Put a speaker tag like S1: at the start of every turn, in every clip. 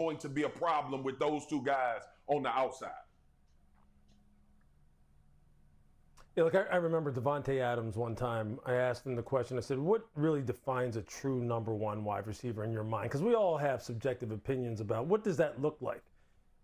S1: going to be a problem with those two guys on the outside.
S2: Yeah, look, I remember Davante Adams one time. I asked him the question. I said, what really defines a true number one wide receiver in your mind? Because we all have subjective opinions about what does that look like.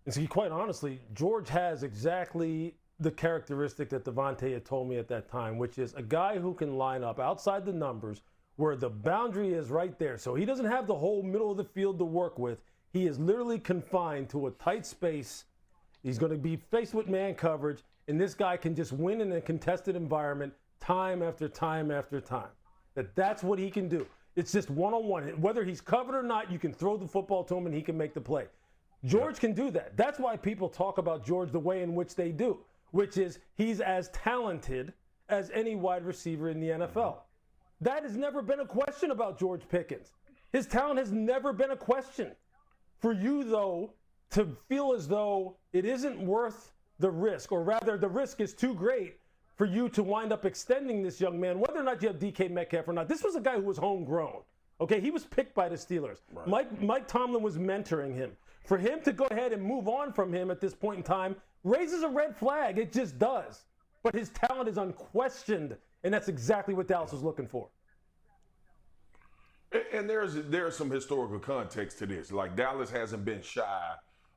S2: And so quite honestly, George has exactly the characteristic that Davante had told me at that time, which is a guy who can line up outside the numbers where the boundary is right there. So he doesn't have the whole middle of the field to work with. He is literally confined to a tight space. He's going to be faced with man coverage, and this guy can just win in a contested environment time after time after time. That's what he can do. It's just one-on-one. Whether he's covered or not, you can throw the football to him and he can make the play. George can do that. That's why people talk about George the way in which they do, which is he's as talented as any wide receiver in the NFL. That has never been a question about George Pickens. His talent has never been a question. For you, though, to feel as though it isn't worth the risk, or rather the risk is too great for you to wind up extending this young man, whether or not you have DK Metcalf or not. This was a guy who was homegrown. Okay, he was picked by the Steelers. Right. Mike Tomlin was mentoring him. For him to go ahead and move on from him at this point in time raises a red flag. It just does. But his talent is unquestioned, and that's exactly what Dallas was looking for.
S1: And there's some historical context to this. Like, Dallas hasn't been shy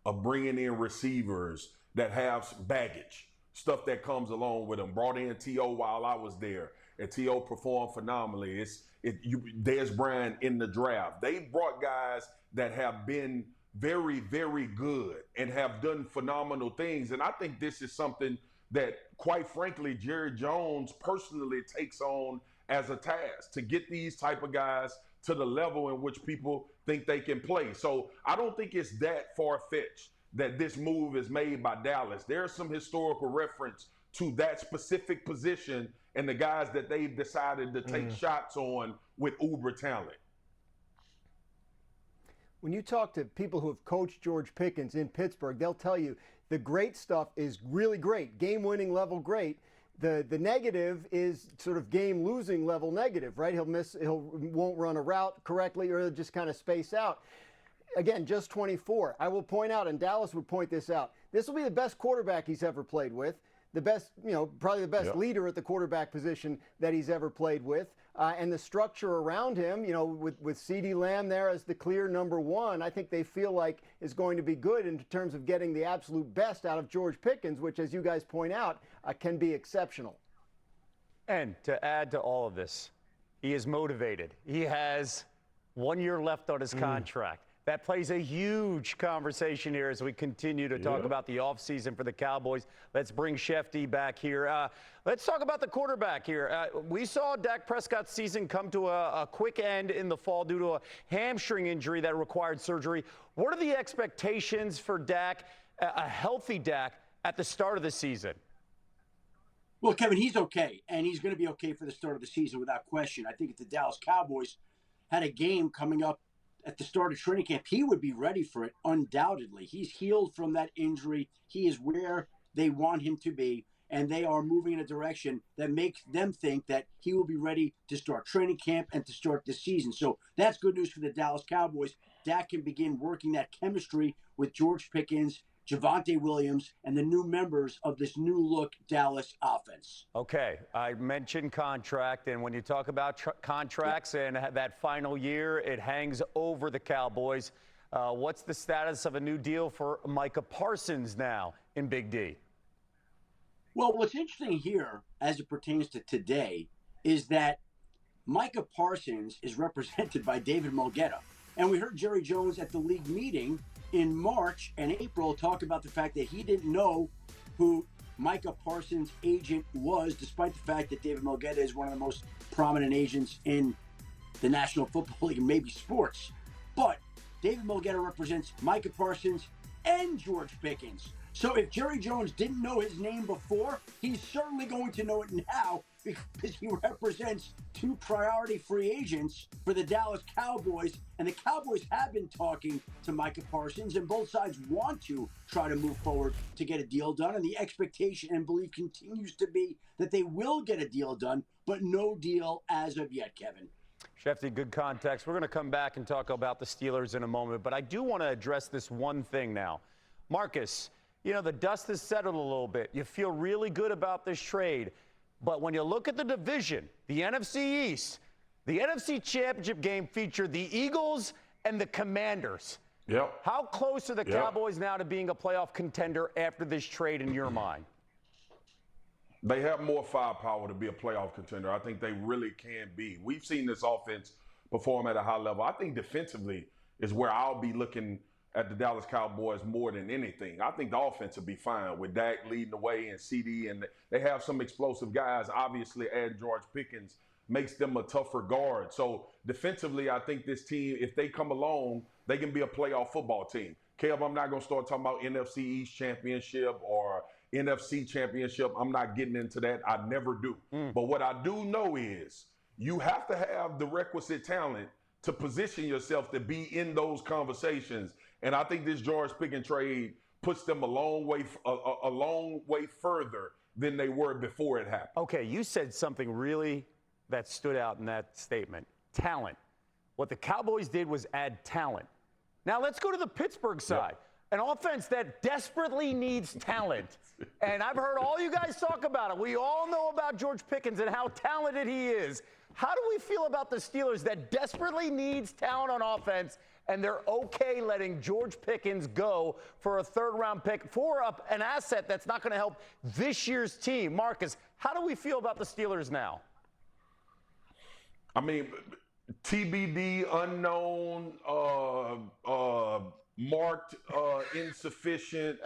S1: of bringing in receivers that have baggage, stuff that comes along with them. Brought in T.O. while I was there, and T.O. performed phenomenally. Dez Bryant in the draft. They brought guys that have been very, very good and have done phenomenal things. And I think this is something that, quite frankly, Jerry Jones personally takes on as a task, to get these type of guys to the level in which people think they can play. So I don't think it's that far-fetched that this move is made by Dallas. There's some historical reference to that specific position and the guys that they've decided to take shots on with uber talent.
S3: When you talk to people who have coached George Pickens in Pittsburgh, they'll tell you the great stuff is really great, game-winning level great. The negative is sort of game-losing level negative, right? He won't run a route correctly, or he'll just kind of space out. Again, just 24. I will point out, and Dallas would point this out, this will be the best quarterback he's ever played with, the best, probably the best leader at the quarterback position that he's ever played with. And the structure around him, with CeeDee Lamb there as the clear number one, I think they feel like is going to be good in terms of getting the absolute best out of George Pickens, which, as you guys point out, can be exceptional.
S4: And to add to all of this, he is motivated. He has 1 year left on his contract. That plays a huge conversation here as we continue to talk about the offseason for the Cowboys. Let's bring Shefty back here. Let's talk about the quarterback here. We saw Dak Prescott's season come to a quick end in the fall due to a hamstring injury that required surgery. What are the expectations for Dak, a healthy Dak, at the start of the season?
S5: Well, Kevin, he's okay, and he's going to be okay for the start of the season without question. I think if the Dallas Cowboys had a game coming up at the start of training camp, he would be ready for it, undoubtedly. He's healed from that injury. He is where they want him to be, and they are moving in a direction that makes them think that he will be ready to start training camp and to start the season. So that's good news for the Dallas Cowboys. Dak can begin working that chemistry with George Pickens, Javonte Williams, and the new members of this new-look Dallas offense.
S4: Okay, I mentioned contract, and when you talk about contracts and that final year, it hangs over the Cowboys. What's the status of a new deal for Micah Parsons now in Big D?
S5: Well, what's interesting here, as it pertains to today, is that Micah Parsons is represented by David Mulgeta. And we heard Jerry Jones at the league meeting in March and April talk about the fact that he didn't know who Micah Parsons' agent was, despite the fact that David Mulgeta is one of the most prominent agents in the National Football League and maybe sports. But David Mulgeta represents Micah Parsons and George Pickens. So if Jerry Jones didn't know his name before, he's certainly going to know it now, because he represents two priority free agents for the Dallas Cowboys. And the Cowboys have been talking to Micah Parsons, and both sides want to try to move forward to get a deal done. And the expectation and belief continues to be that they will get a deal done, but no deal as of yet, Kevin.
S4: Shefty, good context. We're going to come back and talk about the Steelers in a moment, but I do want to address this one thing now. Marcus, you know, the dust has settled a little bit. You feel really good about this trade, but when you look at the division, the NFC East, the NFC Championship game featured the Eagles and the Commanders.
S1: Yep.
S4: How close are the Cowboys now to being a playoff contender after this trade in your mind?
S1: They have more firepower to be a playoff contender. I think they really can be. We've seen this offense perform at a high level. I think defensively is where I'll be looking at the Dallas Cowboys more than anything. I think the offense will be fine with Dak leading the way and CD, and they have some explosive guys. Obviously, add George Pickens makes them a tougher guard. So defensively, I think this team, if they come along, they can be a playoff football team. Kev, I'm not going to start talking about NFC East championship or NFC championship. I'm not getting into that. I never do. But what I do know is you have to have the requisite talent to position yourself to be in those conversations. And I think this George Pickens trade puts them a long way further than they were before it happened.
S4: Okay, you said something really that stood out in that statement. Talent. What the Cowboys did was add talent. Now let's go to the Pittsburgh side. Yep. An offense that desperately needs talent. And I've heard all you guys talk about it. We all know about George Pickens and how talented he is. How do we feel about the Steelers that desperately needs talent on offense, and they're okay letting George Pickens go for a third-round pick for an asset that's not going to help this year's team? Marcus, how do we feel about the Steelers now?
S1: I mean, TBD, unknown, marked insufficient.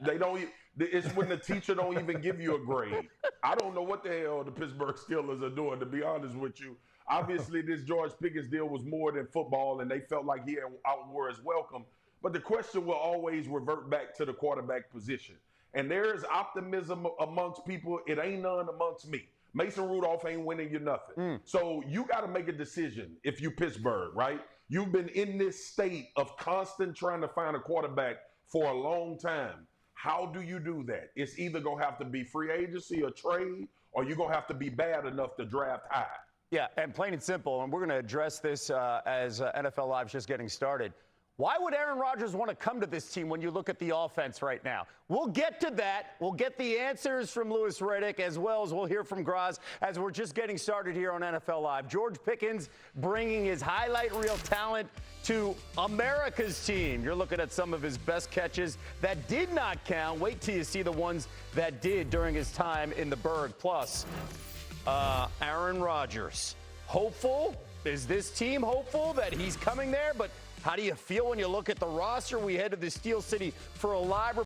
S1: They don't. It's when the teacher don't even give you a grade. I don't know what the hell the Pittsburgh Steelers are doing, to be honest with you. Obviously, this George Pickens deal was more than football, and they felt like he outwore his welcome. But the question will always revert back to the quarterback position. And there is optimism amongst people. It ain't none amongst me. Mason Rudolph ain't winning you nothing. So you got to make a decision if you Pittsburgh, right? You've been in this state of constant trying to find a quarterback for a long time. How do you do that? It's either going to have to be free agency or trade, or you're going to have to be bad enough to draft high.
S4: Yeah, and plain and simple, and we're going to address this as NFL Live's just getting started. Why would Aaron Rodgers want to come to this team when you look at the offense right now? We'll get to that. We'll get the answers from Louis Riddick, as well as we'll hear from Graz as we're just getting started here on NFL Live. George Pickens bringing his highlight reel talent to America's team. You're looking at some of his best catches that did not count. Wait till you see the ones that did during his time in the Berg. Plus, Aaron Rodgers. Hopeful? Is this team hopeful that he's coming there? But how do you feel when you look at the roster? We head to the Steel City for a live